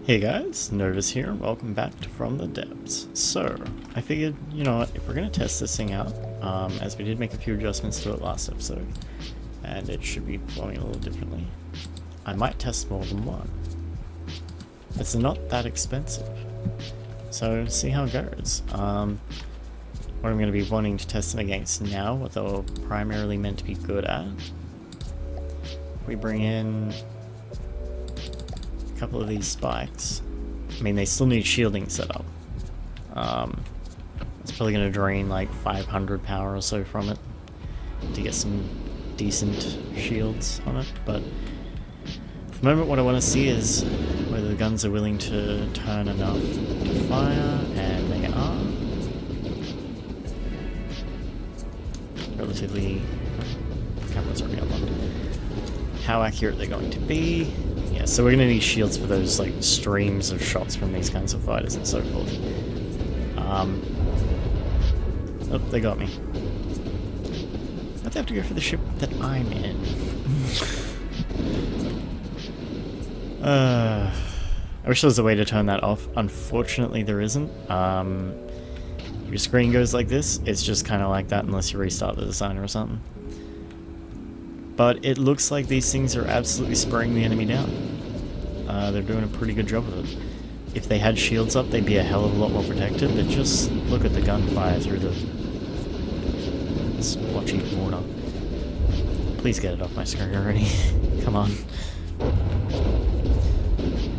Hey guys, Novus here, and welcome back to From the Depths. So, I figured, you know what, if we're going to test this thing out, as we did make a few adjustments to it last episode, and it should be flowing a little differently, I might test more than one. It's not that expensive, so see how it goes. What I'm going to be wanting to test them against now, what they're primarily meant to be good at. We bring in couple of these spikes. I mean, they still need shielding set up. It's probably going to drain like 500 power or so from it to get some decent shields on it, but at the moment what I want to see is whether the guns are willing to turn enough to fire, and they are. Relatively... camera's already unlocked. How accurate they're going to be. Yeah, so we're going to need shields for those like streams of shots from these kinds of fighters and so forth. Oh, they got me. Why'd they have to go for the ship that I'm in? I wish there was a way to turn that off. Unfortunately, there isn't. Your screen goes like this. It's just kind of like that unless you restart the designer or something. But it looks like these things are absolutely spraying the enemy down. They're doing a pretty good job of it. If they had shields up, they'd be a hell of a lot more protected, but just look at the gunfire through the splotchy water. Please get it off my screen already. Come on.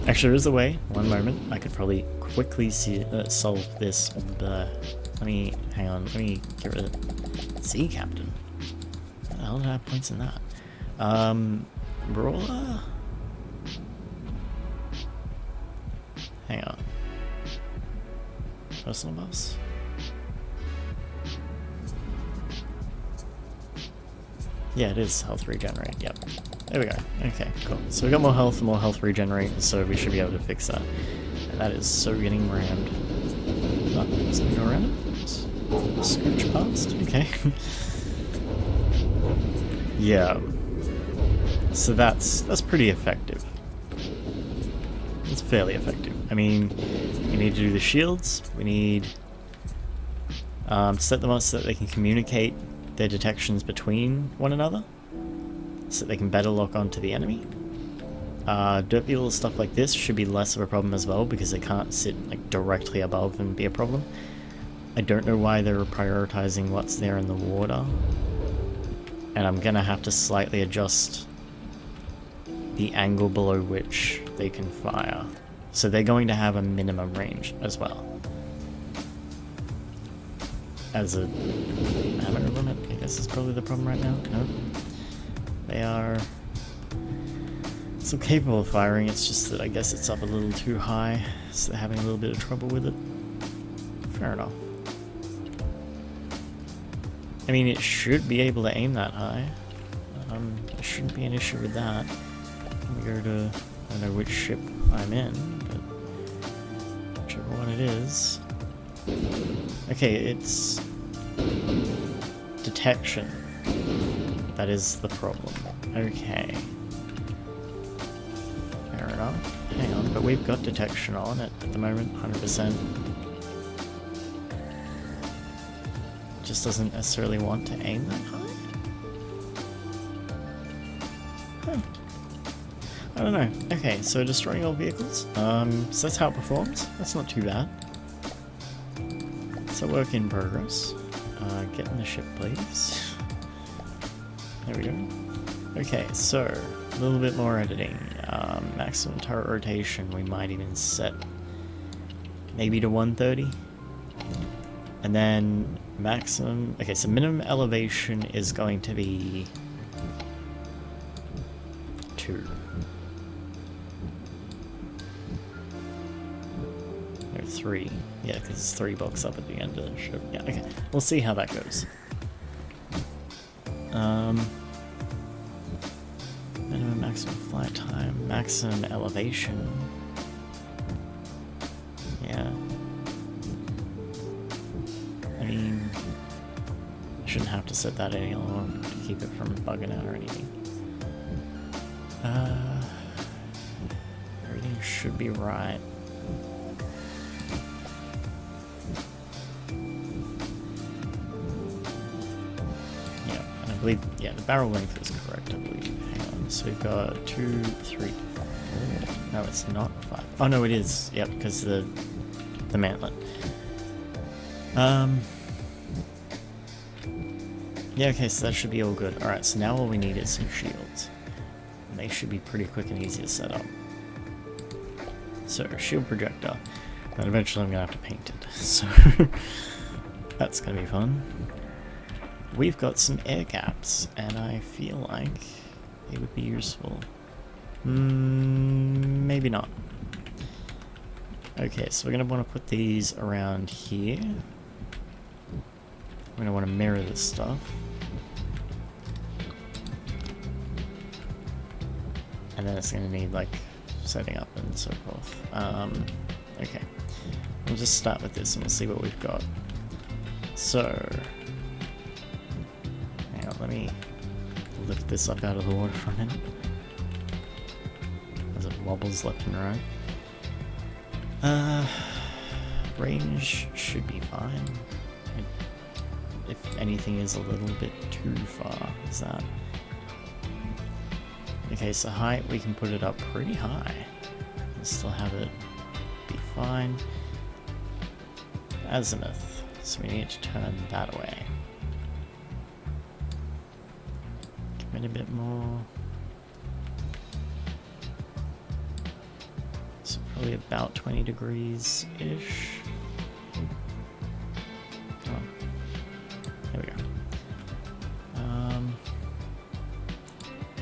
Actually, there is a way. One moment. I could probably quickly solve this. Let me... hang on. Let me get rid of it. Sea Captain. What the hell did I have points in that? Brawler? Hang on. Personal boss? Yeah, it is health regenerate, yep. There we go. Okay, cool. So we got more health and more health regenerate, so we should be able to fix that. And that is so getting rammed. Oh, does it go around it? Scooch past? Okay. Yeah. So that's pretty effective. It's fairly effective. I mean, we need to do the shields. We need to set them up so that they can communicate their detections between one another, so that they can better lock onto the enemy. Dirt beetle stuff like this should be less of a problem as well, because they can't sit like directly above and be a problem. I don't know why they're prioritizing what's there in the water, and I'm gonna have to slightly adjust the angle below which they can fire. So they're going to have a minimum range as well. As a ammo limit, I guess is probably the problem right now. No. They are still capable of firing, it's just that I guess it's up a little too high, so they're having a little bit of trouble with it. Fair enough. I mean, it should be able to aim that high. There shouldn't be an issue with that. Let me go to, I don't know which ship I'm in, but whichever one it is. Okay, it's detection. That is the problem. Okay. Fair enough. Hang on, but we've got detection on it at the moment, 100%. Just doesn't necessarily want to aim that high? Huh. I don't know. Okay, so destroying all vehicles. So that's how it performs. That's not too bad. It's a work in progress. Get in the ship, please. There we go. Okay, so a little bit more editing. Maximum turret rotation, we might even set maybe to 130. And then maximum... okay, so minimum elevation is going to be 2. No, 3. Yeah, because it's 3 blocks up at the end of the ship. Yeah, okay. We'll see how that goes. Minimum maximum flight time, maximum elevation. Yeah. I mean, I shouldn't have to set that any longer to keep it from bugging out or anything. Everything should be right. Yeah, and I believe, yeah, the barrel length is correct, I believe. Hang on, so we've got 2, 3, 4. No, it's not 5. Oh no, it is. Yep, because the mantlet. Yeah, okay, so that should be all good. Alright, so now all we need is some shields. And they should be pretty quick and easy to set up. So, shield projector. And eventually I'm going to have to paint it. So, that's going to be fun. We've got some air gaps, and I feel like they would be useful. Maybe not. Okay, so we're going to want to put these around here. We're going to want to mirror this stuff. And then it's going to need, like, setting up and so forth. Okay. We'll just start with this and we'll see what we've got. So, hang on, let me lift this up out of the water for a minute. As it wobbles left and right. Range should be fine. If anything is a little bit too far, is that... Okay, so height, we can put it up pretty high and still have it be fine. Azimuth, so we need to turn that away. Give it a bit more. So probably about 20 degrees-ish. Come on. There we go.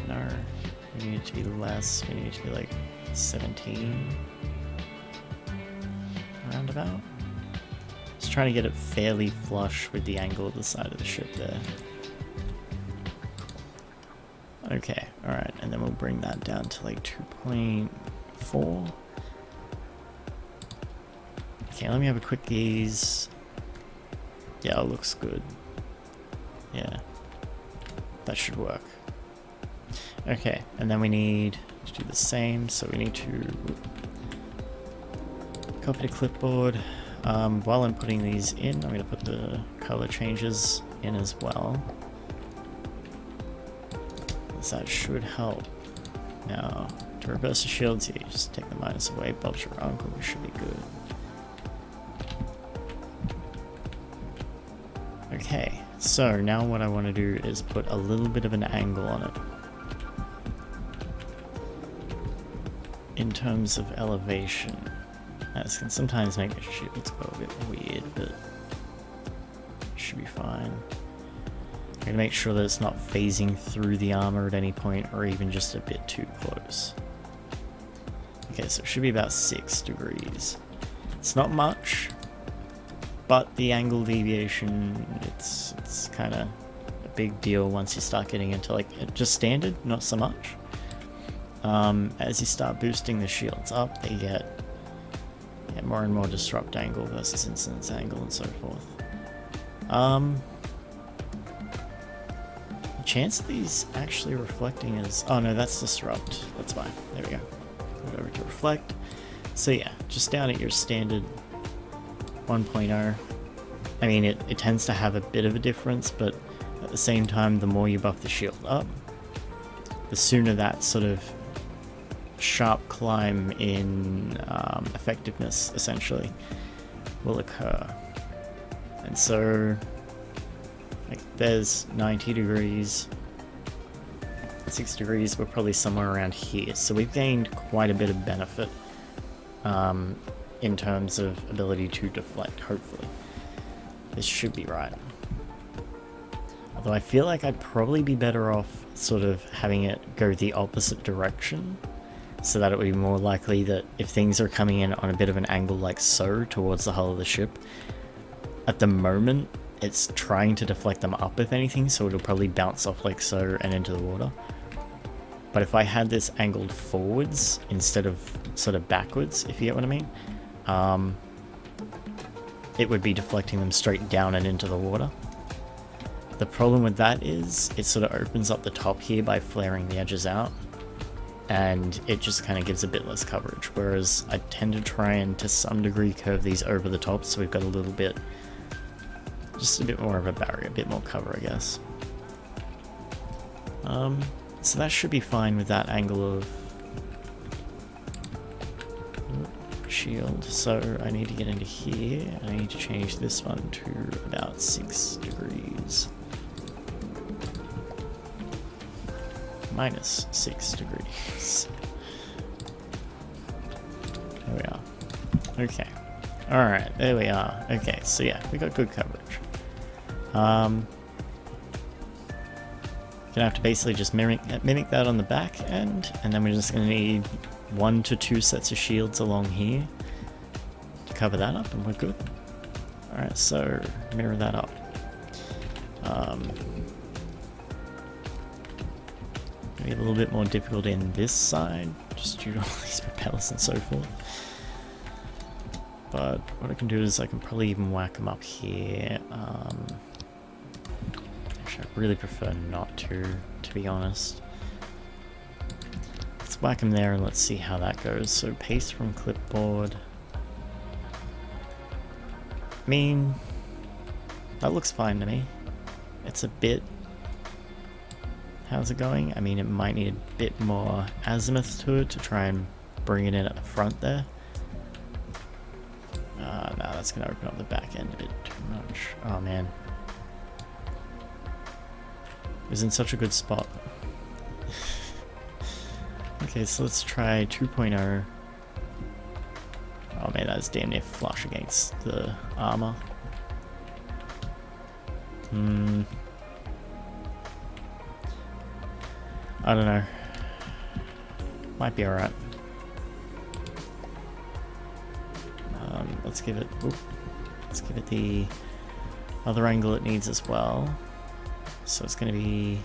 No. We need it to be less. We need it to be like 17. Roundabout. Just trying to get it fairly flush with the angle of the side of the ship there. Okay, alright, and then we'll bring that down to like 2.4. Okay, let me have a quick gaze. Yeah, it looks good. Yeah. That should work. Okay, and then we need to do the same, so we need to copy to clipboard. While I'm putting these in, I'm going to put the color changes in as well. That should help. Now, to reverse the shields here, you just take the minus away, bob's your uncle, we should be good. Okay, so now what I want to do is put a little bit of an angle on it. In terms of elevation. This can sometimes make the shields go a bit weird, but it should be fine. I'm going to make sure that it's not phasing through the armor at any point, or even just a bit too close. Okay, so it should be about 6 degrees. It's not much, but the angle deviation, it's kind of a big deal once you start getting into like just standard, not so much. As you start boosting the shields up, they get more and more disrupt angle versus incidence angle and so forth. The chance of these actually reflecting is... Oh no, that's disrupt. That's fine. There we go. Go over to reflect. So yeah, just down at your standard 1.0. I mean, it tends to have a bit of a difference, but at the same time, the more you buff the shield up, the sooner that sort of sharp climb in effectiveness, essentially, will occur. And so, like, there's 90 degrees, 6 degrees, we're probably somewhere around here. So we've gained quite a bit of benefit in terms of ability to deflect, hopefully. This should be right. Although I feel like I'd probably be better off sort of having it go the opposite direction, so that it would be more likely that if things are coming in on a bit of an angle like so towards the hull of the ship, at the moment it's trying to deflect them up if anything, so it'll probably bounce off like so and into the water. But if I had this angled forwards instead of sort of backwards, if you get what I mean, it would be deflecting them straight down and into the water. The problem with that is it sort of opens up the top here by flaring the edges out. and it just kind of gives a bit less coverage, whereas I tend to try and to some degree curve these over the top so we've got a little bit, just a bit more of a barrier, a bit more cover, I guess. So that should be fine with that angle of shield. So I need to get into here, and I need to change this one to about 6 degrees. Minus 6 degrees. There we are. Okay. Alright, there we are. Okay, so yeah, we got good coverage. Gonna have to basically just mimic that on the back end, and then we're just gonna need 1 to 2 sets of shields along here to cover that up, and we're good. Alright, so mirror that up. Maybe a little bit more difficult in this side, just due to all these propellers and so forth. But what I can do is I can probably even whack them up here. Actually, I really prefer not to be honest. Let's whack them there and let's see how that goes. So paste from clipboard. I mean, that looks fine to me. It's a bit... How's it going? I mean, it might need a bit more azimuth to it to try and bring it in at the front there. No, that's going to open up the back end a bit too much. Oh man. It was in such a good spot. Okay, so let's try 2.0. Oh man, that's damn near flush against the armor. I don't know. Might be alright. Let's give it the other angle it needs as well. So it's going to be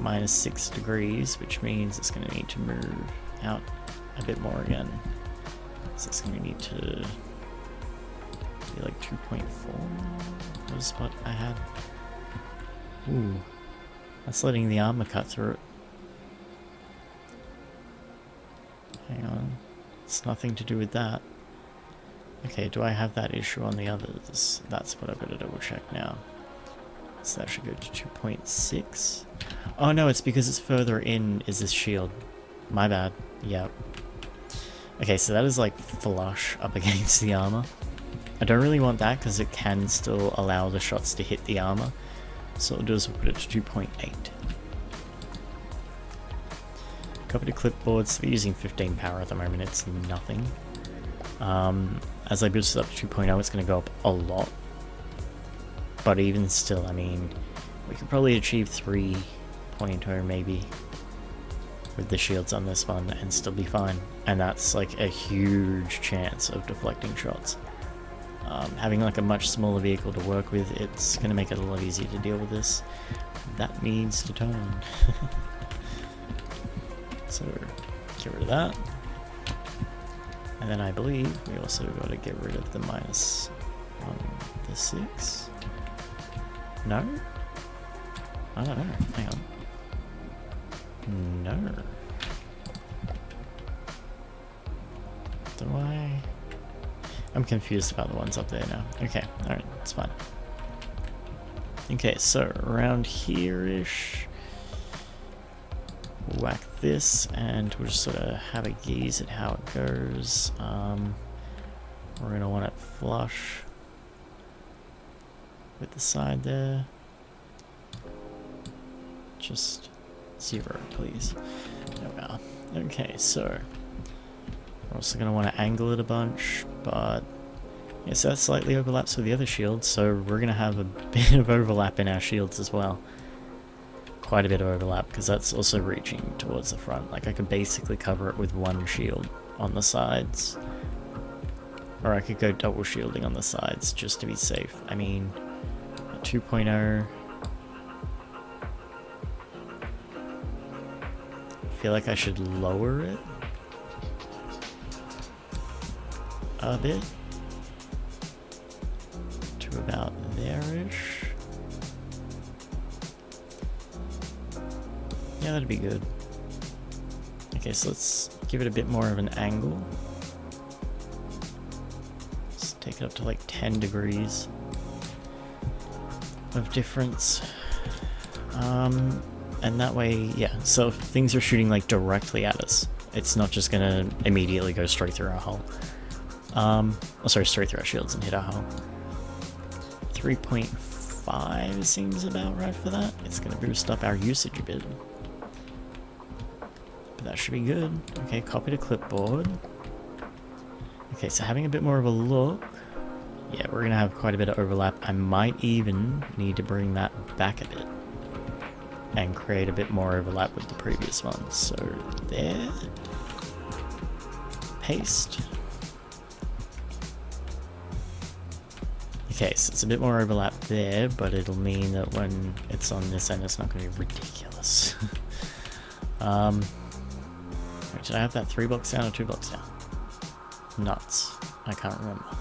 minus 6 degrees, which means it's going to need to move out a bit more again. So it's going to need to be like 2.4 was what I had. Ooh, that's letting the armor cut through it. Hang on, it's nothing to do with that. Okay, do I have that issue on the others? That's what I've got to double check now. So that should go to 2.6. Oh no, it's because it's further in is this shield. My bad. Yep. Okay, so that is like flush up against the armor. I don't really want that because it can still allow the shots to hit the armor. So what we'll do is we'll put it to 2.8. Copy to clipboard, so we're using 15 power at the moment, it's nothing. As I boost it up to 2.0, it's going to go up a lot. But even still, I mean, we could probably achieve 3.0 maybe with the shields on this one and still be fine. And that's like a huge chance of deflecting shots. Having like a much smaller vehicle to work with, it's going to make it a lot easier to deal with this. That needs to turn. So, get rid of that. And then I believe we also got to get rid of the minus on the 6. No? I don't know. Hang on. No. Do I? I'm confused about the ones up there now. Okay, alright, it's fine. Okay, so around here-ish, whack this, and we'll just sort of have a gaze at how it goes. We're going to want it flush with the side there. Just 0, please. There we are. Okay, so we're also going to want to angle it a bunch, but yeah, so that slightly overlaps with the other shields, so we're going to have a bit of overlap in our shields as well. Quite a bit of overlap, because that's also reaching towards the front. Like, I could basically cover it with one shield on the sides. Or I could go double shielding on the sides, just to be safe. I mean, 2.0... I feel like I should lower it a bit to about there-ish. Yeah, that'd be good. Okay, so let's give it a bit more of an angle. Let's take it up to like 10 degrees of difference. And that way, yeah, so things are shooting like directly at us. It's not just gonna immediately go straight through our hull. Oh, sorry, straight through our shields and hit our hull. 3.5 seems about right for that. It's gonna boost up our usage a bit. But that should be good. Okay, copy to clipboard. Okay, so having a bit more of a look. Yeah, we're gonna have quite a bit of overlap. I might even need to bring that back a bit and create a bit more overlap with the previous one. So there. Paste. Okay, so it's a bit more overlap there, but it'll mean that when it's on this end, it's not going to be ridiculous. Wait, did I have that 3 blocks down or 2 blocks down? Nuts. I can't remember. I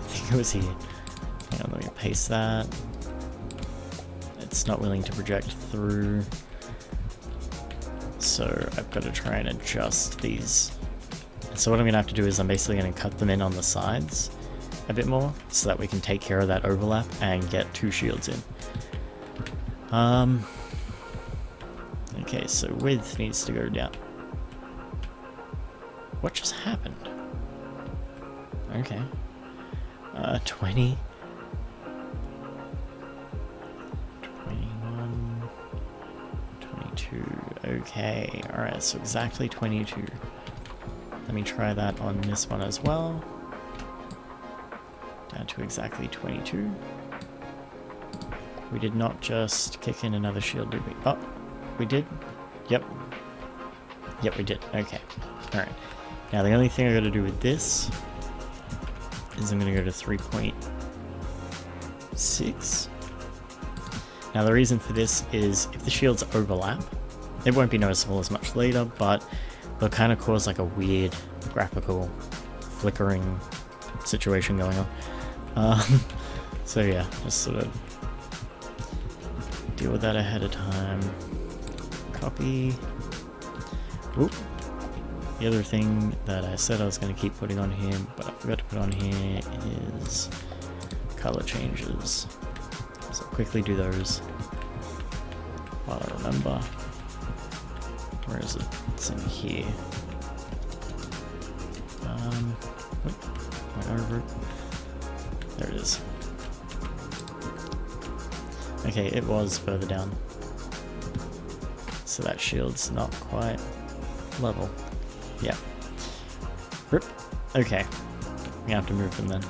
think it was here. Hang on, let me paste that. It's not willing to project through. So I've got to try and adjust these. So what I'm going to have to do is I'm basically going to cut them in on the sides a bit more so that we can take care of that overlap and get 2 shields in. Okay, so width needs to go down. What just happened? Okay. 20. 21. 22. Okay, alright, so exactly 22. Let me try that on this one as well. Down to exactly 22. We did not just kick in another shield, did we? Oh, we did? Yep. Yep, we did. Okay. Alright. Now the only thing I gotta do with this is I'm gonna go to 3.6. Now the reason for this is if the shields overlap, it won't be noticeable as much later, but they'll kind of cause like a weird graphical flickering situation going on. So yeah, just sort of deal with that ahead of time. Copy. Oop. The other thing that I said I was going to keep putting on here, but I forgot to put on here, is color changes. So I'll quickly do those while I remember. Where is it? It's in here. Went over it. There it is. Okay, it was further down. So that shield's not quite level. Yeah. Rip. Okay. We have to move them then.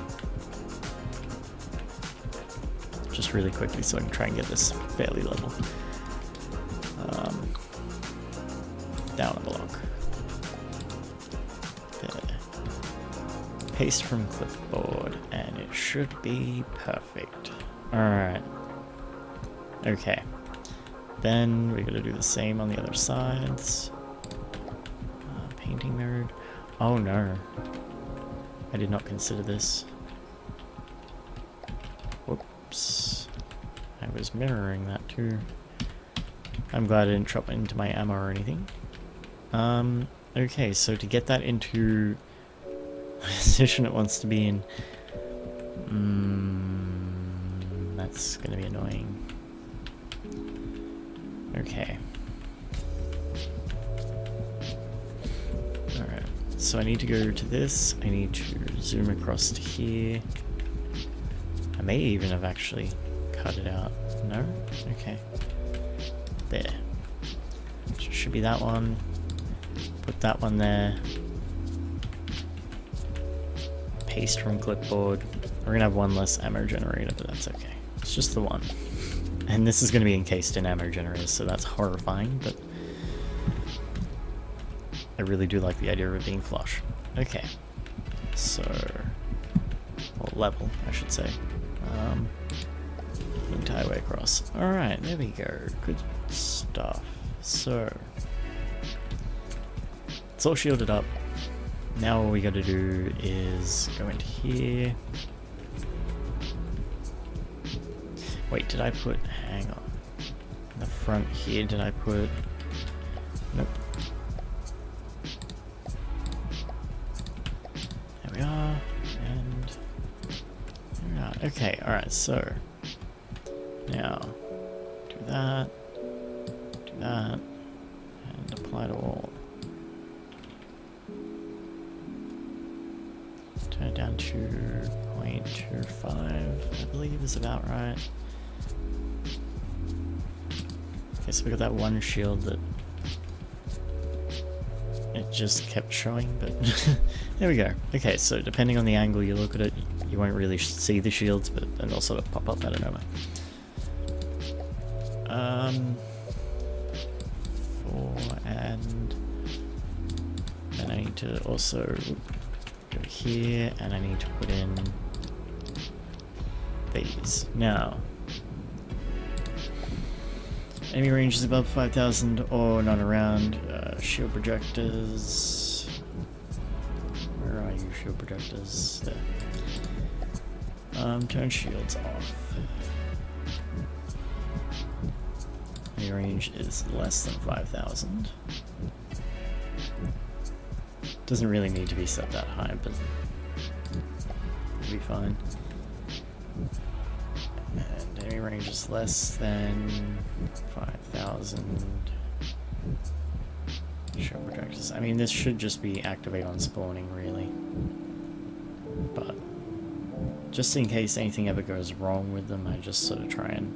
Just really quickly so I can try and get this fairly level. Down a block. There. Paste from clipboard, and it should be perfect. Alright. Okay. Then we gotta do the same on the other sides. Painting mirrored. Oh no. I did not consider this. Whoops. I was mirroring that too. I'm glad I didn't drop it into my ammo or anything. Okay, so to get that into the position it wants to be in, that's gonna be annoying. Okay. Alright, so I need to go to this, I need to zoom across to here. I may even have actually cut it out. No? Okay. There. So it should be that one. Put that one there. Paste from clipboard. We're gonna have one less ammo generator, but that's okay. It's just the one. And this is gonna be encased in ammo generators, so that's horrifying, but I really do like the idea of it being flush. Okay. So, or level, I should say. The entire way across. Alright, there we go. Good stuff. So, it's all shielded up. Now all we gotta do is go into here. Wait, did I put, hang on. In the front here, did I put, nope. Okay, alright, so now do that, and apply to all. Turn it down to 0.25, I believe is about right. Okay, so we got that one shield that it just kept showing, but there we go. Okay, so depending on the angle you look at it, you won't really see the shields, but then they'll sort of pop up out of nowhere. 4, and then I need to also go here, and I need to put in these. Now, enemy range is above 5,000 or not around. Shield projectors. Where are you, shield projectors? There. Turn shields off. Enemy range is less than 5,000. Doesn't really need to be set that high, but it'll be fine. And enemy range is less than 5,000. Shield projectors. I mean, this should just be activate on spawning, really. But just in case anything ever goes wrong with them, I just sort of try and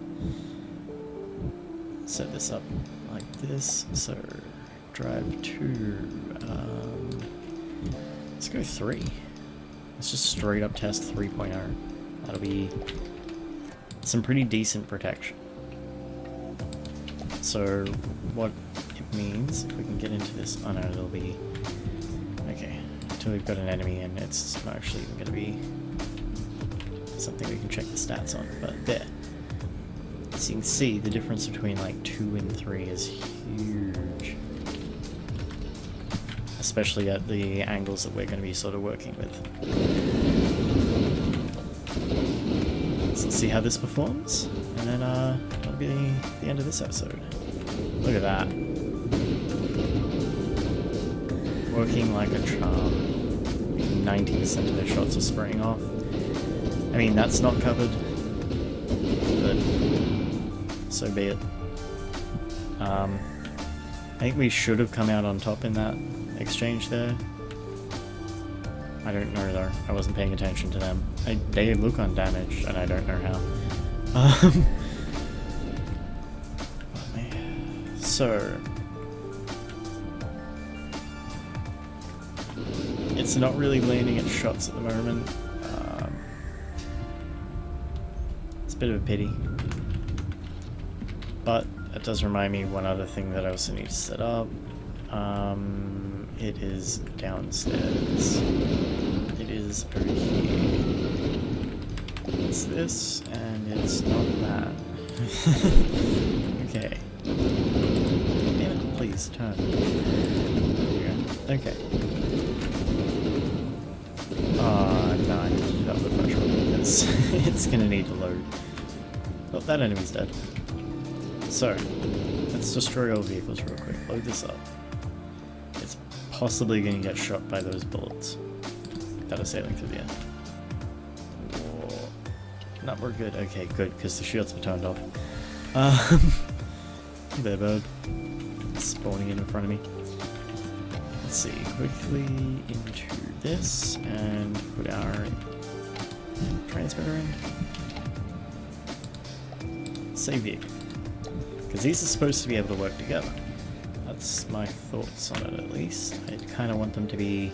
set this up like this. So drive 2. Let's go 3. Let's just straight up test 3.0. That'll be some pretty decent protection. So what it means, if we can get into this, oh no, it'll be, okay, until we've got an enemy in, it's not actually even going to be something we can check the stats on, but there. So you can see the difference between like 2 and 3 is huge. Especially at the angles that we're going to be sort of working with. So let's see how this performs, and then that'll be the end of this episode. Look at that. Working like a charm. 90% of their shots are spraying off. I mean, that's not covered, but so be it. I think we should have come out on top in that exchange there. I don't know though. I wasn't paying attention to them. They look undamaged, and I don't know how. So it's not really landing its shots at the moment. It's a bit of a pity. But it does remind me one other thing that I also need to set up. It is downstairs. It is over here. It's this, and it's not that. Okay. Damn it, please, turn. There you go. Okay. Oh, no, I need to do that with fresh one because it's gonna need to load. Oh, that enemy's dead. So, let's destroy all vehicles real quick. Load this up. It's possibly going to get shot by those bullets that are sailing through the air. Whoa. No, we're good. Okay, good, because the shields are turned off. There, bird. Spawning in front of me. Let's see, quickly into this and put our transmitter in. Save vehicle. Because these are supposed to be able to work together. That's my thoughts on it, at least. I kind of want them to be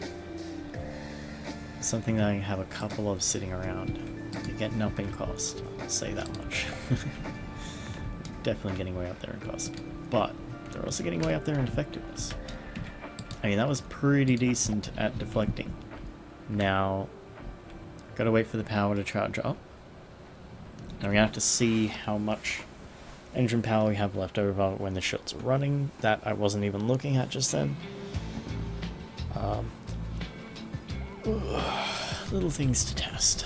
something that I can have a couple of sitting around. They're getting up in cost, I'll say that much. Definitely getting way up there in cost. But they're also getting way up there in effectiveness. I mean, that was pretty decent at deflecting. Now, gotta wait for the power to charge up. Now we're gonna have to see how much engine power we have left over when the shields are running. That I wasn't even looking at just then. Little things to test.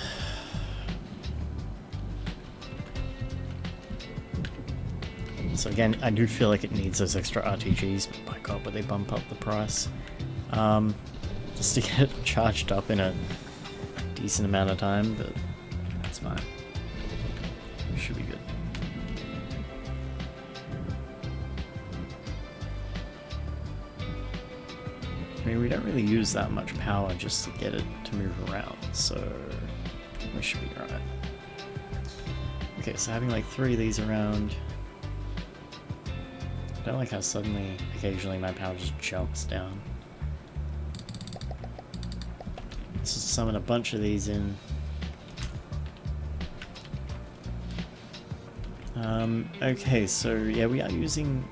So again, I do feel like it needs those extra RTGs, but by God, would they bump up the price. Just to get it charged up in a decent amount of time, but That's fine. Should be good. I mean, we don't really use that much power just to get it to move around, so we should be alright. Okay, so having like 3 of these around. I don't like how suddenly, occasionally, my power just jumps down. Let's just summon a bunch of these in. Okay, so yeah, we are using.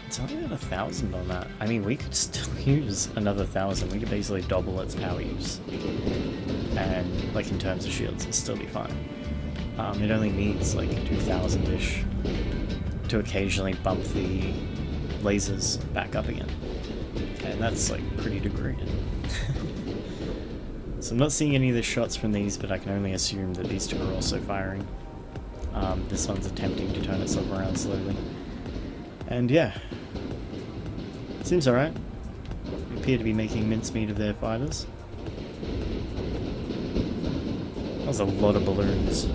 It's only at 1,000 on that. I mean, we could still use another 1,000. We could basically double its power use. And, like, in terms of shields, it'll still be fine. It only needs, like, 2,000-ish to occasionally bump the lasers back up again. And that's, like, pretty degraded. So I'm not seeing any of the shots from these, but I can only assume that these two are also firing. This one's attempting to turn itself around slowly. And yeah, seems alright. They appear to be making mincemeat of their fighters. That was a lot of balloons.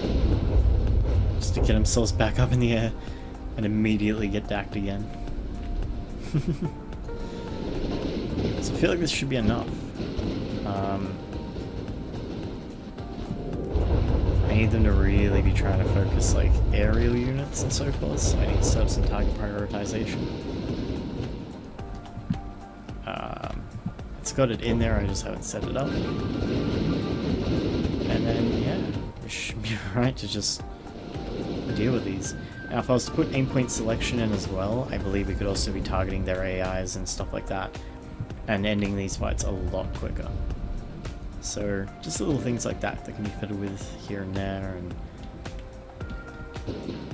Just to get themselves back up in the air and immediately get dacked again. So I feel like this should be enough. I need them to really be trying to focus like aerial units and so forth, so I need to set up some target prioritization. It's got it in there, I just haven't set it up. And then, yeah, it should be alright to just deal with these. Now, if I was to put aim point selection in as well, I believe we could also be targeting their AIs and stuff like that, and ending these fights a lot quicker. So, just little things like that that can be fiddled with here and there, and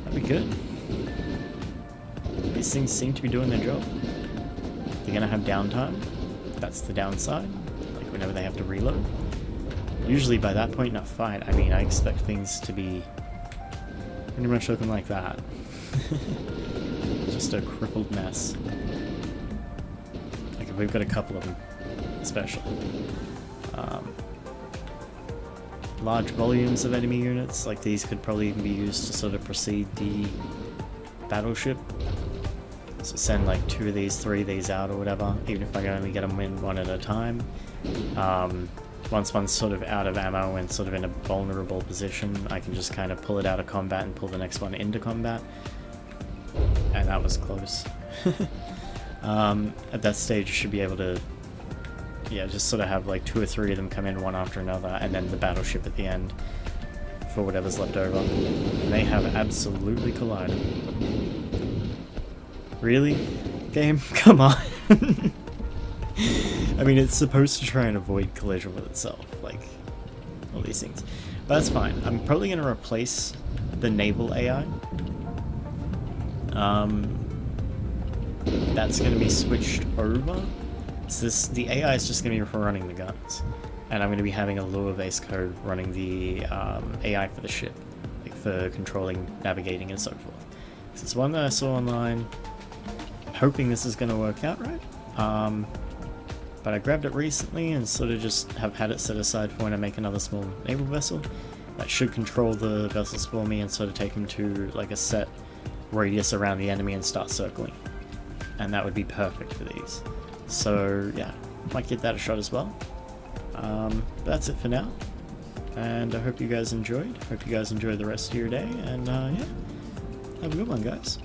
that'd be good. These things seem to be doing their job. They're gonna have downtime. That's the downside, like whenever they have to reload. Usually by that point in a fight, I mean, I expect things to be pretty much looking like that. Just a crippled mess. Like if we've got a couple of them, especially. Large volumes of enemy units, like these could probably even be used to sort of precede the battleship. So send like 2 of these, 3 of these out or whatever, even if I can only get them in one at a time. Once one's sort of out of ammo and sort of in a vulnerable position, I can just kind of pull it out of combat and pull the next one into combat. And that was close. At that stage you should be able to, yeah, just sort of have like 2 or 3 of them come in one after another, and then the battleship at the end for whatever's left over. And they have absolutely collided. Really? Game? Come on. I mean, it's supposed to try and avoid collision with itself, like all these things. But that's fine. I'm probably going to replace the naval AI. That's going to be switched over. So the AI is just going to be for running the guns, and I'm going to be having a Lua base code running the AI for the ship, like for controlling, navigating, and so forth. So it's one that I saw online. I'm hoping this is going to work out right. But I grabbed it recently and sort of just have had it set aside for when I make another small naval vessel. That should control the vessels for me and sort of take them to like a set radius around the enemy and start circling. And that would be perfect for these. So yeah, might give that a shot as well. But that's it for now, and I hope you guys enjoyed. Hope you guys enjoy the rest of your day, and yeah, have a good one, guys.